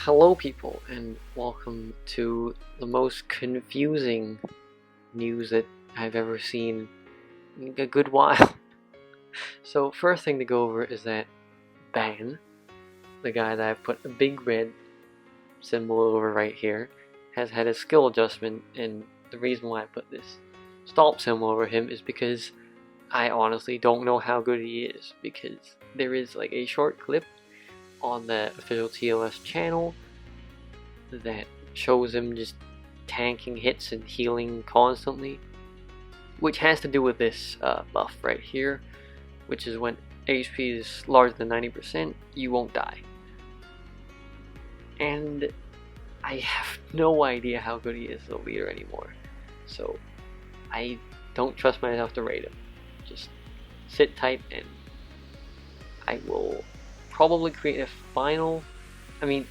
Hello people, and welcome to the most confusing news that I've ever seen in a good while. So first thing to go over is that Ban, the guy that I put a big red symbol over right here, has had a skill adjustment, and the reason why I put this stop symbol over him is because I honestly don't know how good he is, because there is like a short clip on the official TLS channel that shows him just tanking hits and healing constantly, which has to do with this buff right here, which is when HP is larger than 90%, you won't die. And I have no idea how good he is as a leader anymore, so I don't trust myself to rate him. Just sit tight, and I will probably create a final. I mean,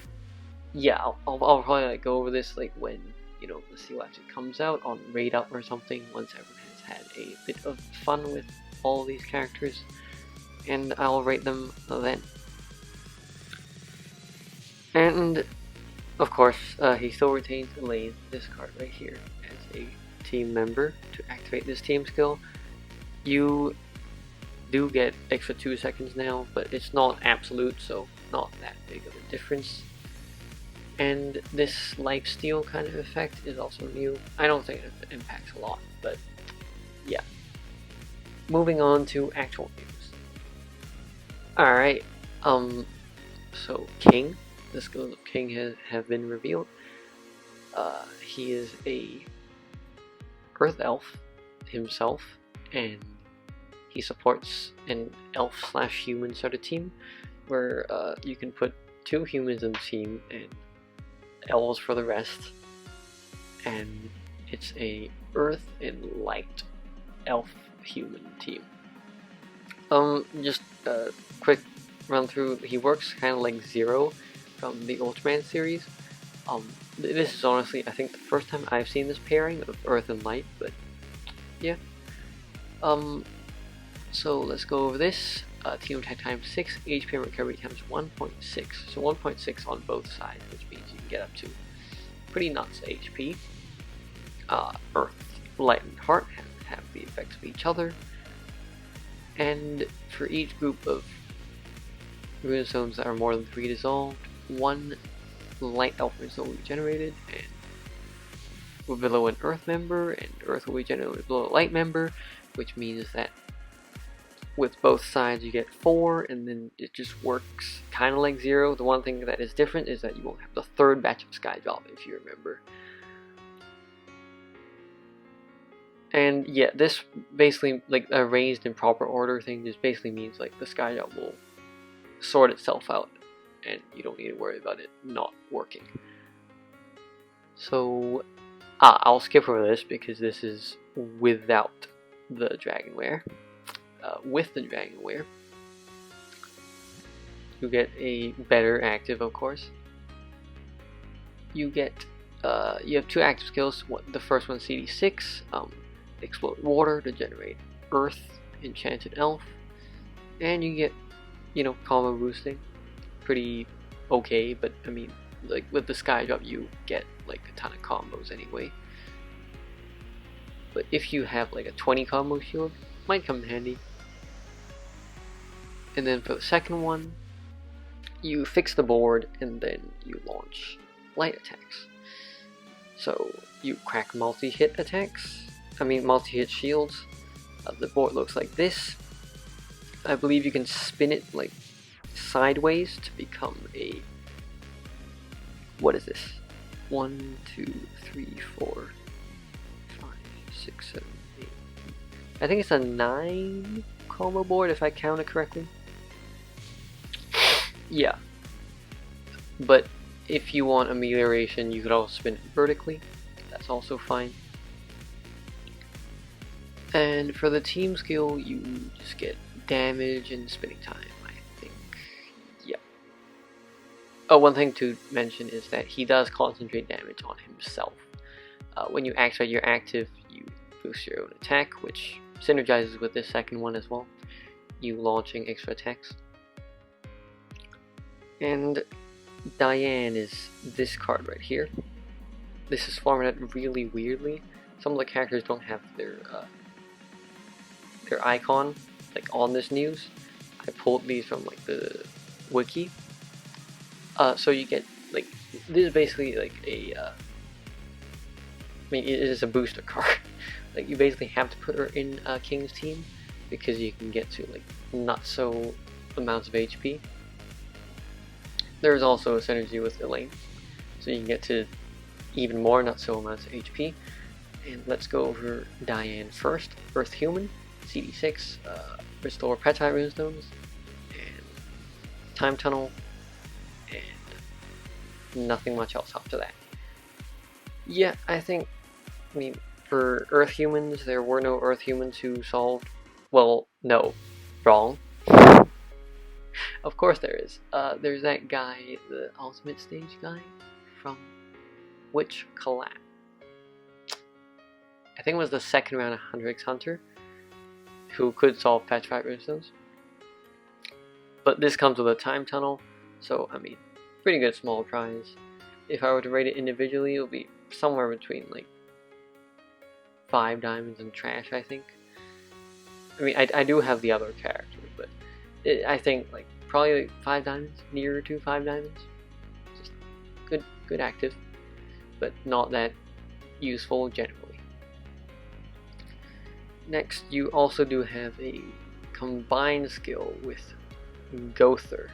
yeah, I'll probably like go over this like when the seal actually comes out on Raid Up or something, once everyone has had a bit of fun with all these characters, and I'll rate them then. And of course, he still retains this card right here as a team member. To activate this team skill, you do get extra 2 seconds now, but it's not absolute, so not that big of a difference. And this lifesteal kind of effect is also new. I don't think it impacts a lot, but yeah. Moving on to actual news. Alright, so King, the skills of King have been revealed. He is a Earth Elf himself, and he supports an elf/human sort of team, where you can put 2 humans in the team and elves for the rest, and it's a Earth and Light elf-human team. Just a quick run through. He works kind of like Zero from the Ultraman series. This is honestly, I think, the first time I've seen this pairing of Earth and Light, but yeah. So let's go over this. Team attack times 6, HP and recovery times 1.6. So 1.6 on both sides, which means you can get up to pretty nuts HP. Earth, Light, and Heart have the effects of each other. And for each group of rune stones that are more than 3 dissolved, 1 Light Elf rune stone will be generated, and below an Earth member, and Earth will be generated below a Light member, which means that with both sides you get 4, and then it just works kind of like Zero. The one thing that is different is that you won't have the 3rd batch of Sky Drop, if you remember. And yeah, this basically, like, arranged in proper order thing, just basically means like the Sky Drop will sort itself out, and you don't need to worry about it not working. So I'll skip over this because this is without the Dragonware. With the Dragonware, you get a better active, of course. You get you have 2 active skills. The first one, CD6, Explode Water to generate Earth Enchanted Elf, and you get combo boosting. Pretty okay, but I mean, like with the Sky Drop you get like a ton of combos anyway. But if you have like a 20 combo shield, might come in handy. And then for the second one, you fix the board and then you launch light attacks. So you crack multi-hit attacks, multi-hit shields. The board looks like this. I believe you can spin it like sideways to become a, what is this? 1, 2, 3, 4, 5, 6, 7, 8. I think it's a 9 combo board if I count it correctly. Yeah. But if you want amelioration, you could also spin it vertically. That's also fine. And for the team skill, you just get damage and spinning time, I think. Yeah. Oh, one thing to mention is that he does concentrate damage on himself. When you activate your active, you boost your own attack, which synergizes with this second one as well. You launching extra attacks. And Diane is this card right here. This is formatted really weirdly. Some of the characters don't have their icon like on this news. I pulled these from like the wiki. So you get like, this is basically like a I mean, it is a booster card. Like, you basically have to put her in King's team because you can get to like not so amounts of HP. There is also a synergy with Elaine, so you can get to even more not so amounts of HP. And let's go over Diane first. Earth Human, CD6, restore Petai Runestones, and Time Tunnel, and nothing much else after that. Yeah, I mean, for Earth Humans, there were no Earth Humans who solved. Well, no, wrong. Of course there is. There's that guy, the Ultimate Stage guy, from which collab? I think it was the second round of 100x Hunter, who could solve Petrified Runestones. But this comes with a Time Tunnel, so I mean, pretty good small prize. If I were to rate it individually, it would be somewhere between like 5 diamonds and trash, I think. I mean, I do have the other characters, but I think like probably like 5 diamonds, nearer to 5 diamonds. Just good active, but not that useful generally. Next, you also do have a combined skill with Gother.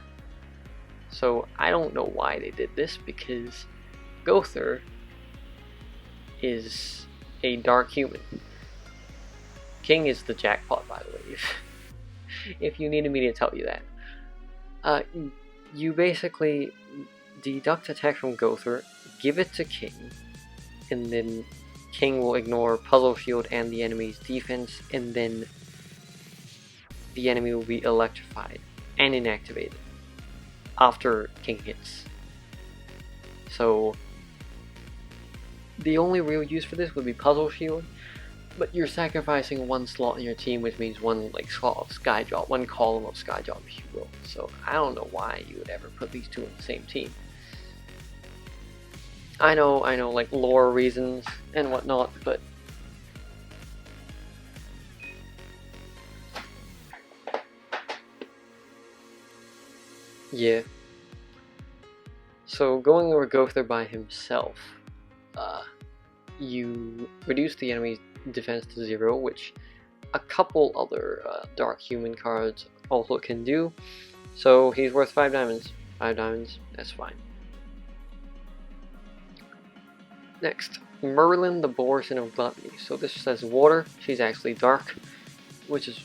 So I don't know why they did this, because Gother is a dark human. King is the Jackpot, by the way, if you needed me to tell you that. You basically deduct attack from Gother, give it to King, and then King will ignore Puzzle Shield and the enemy's defense, and then the enemy will be electrified and inactivated after King hits. So the only real use for this would be Puzzle Shield, but you're sacrificing one slot in your team, which means one like slot of Sky Drop, one column of Sky Drop, if you will. So I don't know why you would ever put these two in the same team. I know, like lore reasons and whatnot, but yeah. So going over Gother by himself, you reduce the enemy's defense to 0, which a couple other dark human cards also can do. So he's worth 5 diamonds. 5 diamonds, that's fine. Next, Merlin, the Boarson of Gluttony. So this says water. She's actually dark, which is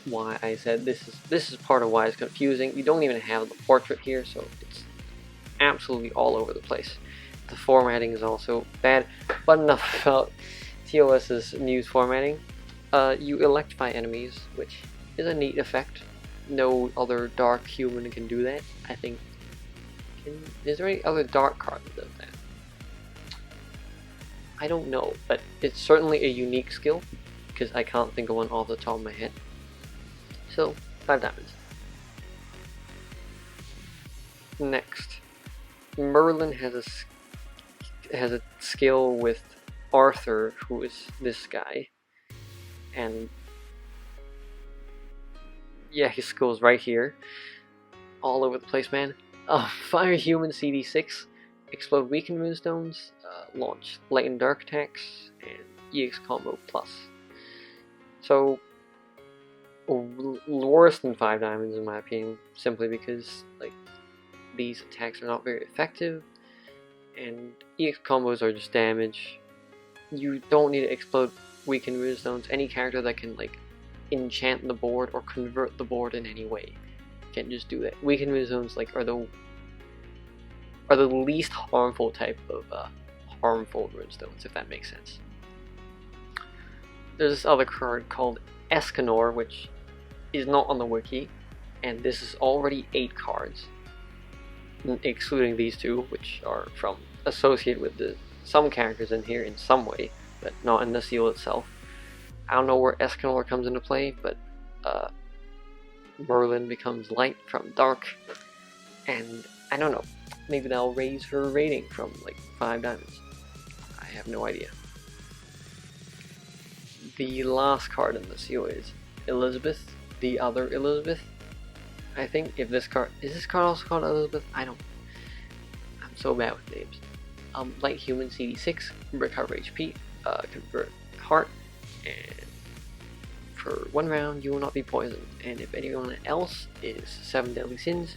why I said this is part of why it's confusing. You don't even have the portrait here, so it's absolutely all over the place. The formatting is also bad, but enough about TOS's news formatting. You electrify enemies, which is a neat effect. No other dark human can do that, I think. Is there any other dark card that does that? I don't know, but it's certainly a unique skill, because I can't think of one off the top of my head. So, 5 diamonds. Next, Merlin has a skill with Arthur, who is this guy, and yeah, his skill is right here, all over the place, man. Fire Human CD6, explode weakened runestones, launch light and dark attacks, and EX combo plus. So worse than 5 diamonds in my opinion, simply because like these attacks are not very effective, and EX combos are just damage. You don't need to explode weakened runestones. Any character that can like enchant the board or convert the board in any way can just do that. Weakened runestones like are the least harmful type of harmful runestones, if that makes sense. There's this other card called Escanor, which is not on the wiki, and this is already 8 cards, excluding these 2, which are associated with some characters in here in some way, but not in the seal itself. I don't know where Escanor comes into play, but Merlin becomes light from dark, and I don't know. maybe that'll raise her rating from like 5 diamonds. I have no idea. The last card in the seal is Elizabeth, the other Elizabeth. I think if this card is this card also called Elizabeth? I'm so bad with names. Light human CD6, recover HP, convert heart, and for 1 round you will not be poisoned. And if anyone else is 7 deadly sins,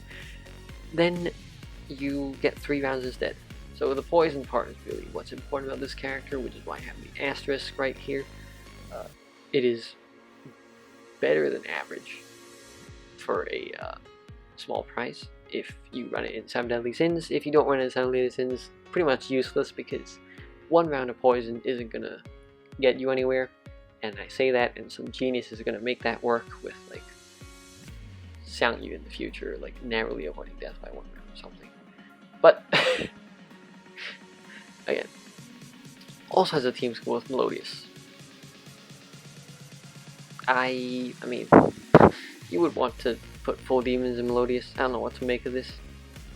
then you get 3 rounds instead. So the poison part is really what's important about this character, which is why I have the asterisk right here. It is better than average for a small price if you run it in 7 deadly sins. If you don't run it in 7 deadly sins, pretty much useless, because 1 round of poison isn't gonna get you anywhere. And I say that, and some genius is gonna make that work with like sound you in the future, like narrowly avoiding death by 1 round or something. But again, also has a team skill with Melodious. I mean, you would want to put full demons in Melodious. I don't know what to make of this.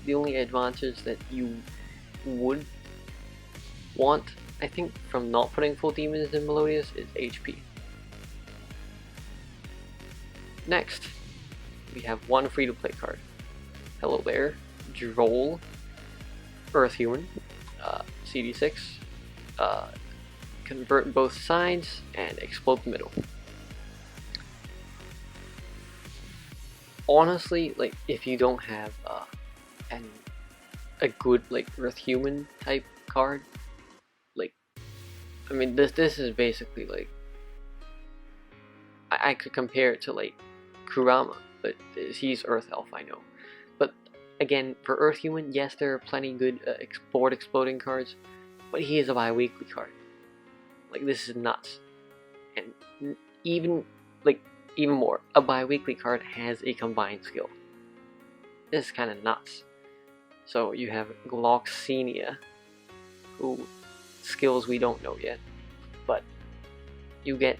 The only advantage that you would want, I think, from not putting full demons in Melodious is HP. Next, we have one free-to-play card. Hello there, Droll, Earth Human, CD6, convert both sides, and explode the middle. Honestly, like, if you don't have a good like Earth Human type card, like, I mean, this is basically like, I could compare it to like Kurama, but he's Earth Elf, I know. But again, for Earth Human, yes, there are plenty good board exploding cards, but he is a bi-weekly card. Like, this is nuts. And even more, a bi-weekly card has a combined skill. This is kind of nuts. So you have Gloxenia, who skills we don't know yet, but you get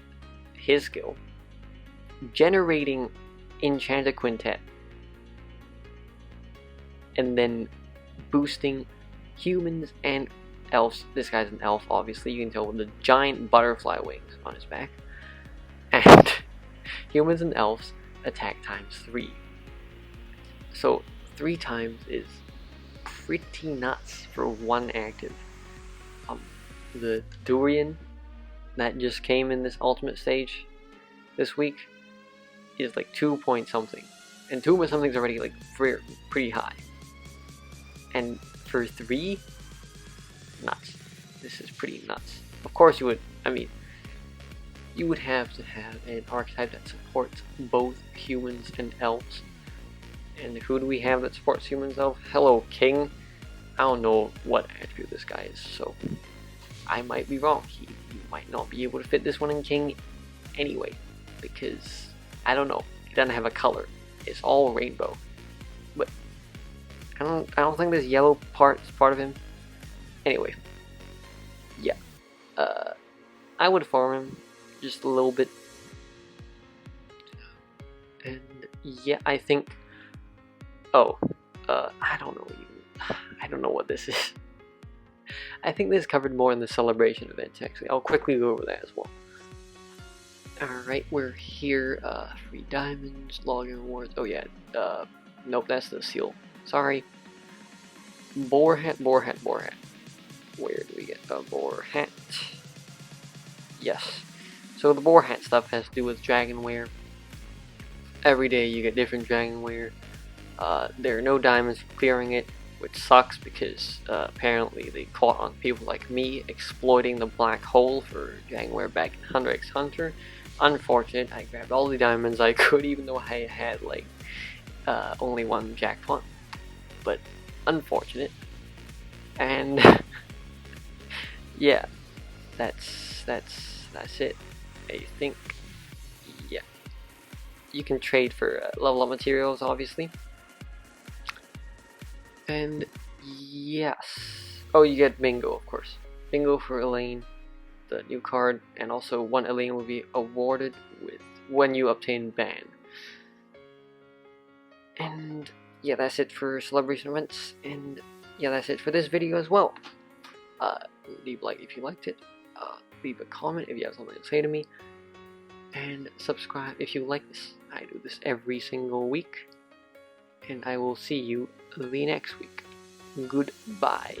his skill, generating Enchanted Quintet, and then boosting humans and elves. This guy's an elf, obviously, you can tell with the giant butterfly wings on his back. And humans and elves attack ×3. So 3 times is pretty nuts for 1 active. The Durian that just came in this ultimate stage this week is like 2 point something, and 2 point something is already like pretty high. And for 3, nuts. This is pretty nuts. Of course you would, I mean, you would have to have an archetype that supports both humans and elves. And who do we have that supports humans and elves? Hello, King. I don't know what attribute this guy is, so I might be wrong. He might not be able to fit this one in King anyway, because I don't know. He doesn't have a color. It's all rainbow. But I don't think this yellow part is part of him. Anyway, yeah. I would farm him just a little bit. And yeah, I think. Oh, I don't know. I don't know what this is. I think this covered more in the celebration event, actually. I'll quickly go over that as well. Alright, we're here. Free diamonds, login rewards. Oh yeah, nope, that's the seal. Sorry. Boar hat. Where do we get a boar hat? Yes. So the boar hat stuff has to do with dragonware. Every day you get different dragonware. There are no diamonds for clearing it, which sucks because apparently they caught on people like me exploiting the black hole for dragonware back in Hunter x Hunter. Unfortunate, I grabbed all the diamonds I could, even though I had like only 1 jackpot. But unfortunate. And yeah, that's it. I think, yeah. You can trade for level up materials, obviously. And yes. Oh, you get bingo, of course. Bingo for Elaine, the new card, and also 1 Elaine will be awarded with when you obtain ban. And yeah, that's it for celebration events, and yeah, that's it for this video as well. Leave a like if you liked it, leave a comment if you have something to say to me, and subscribe if you like this. I do this every single week, and I will see you the next week. Goodbye.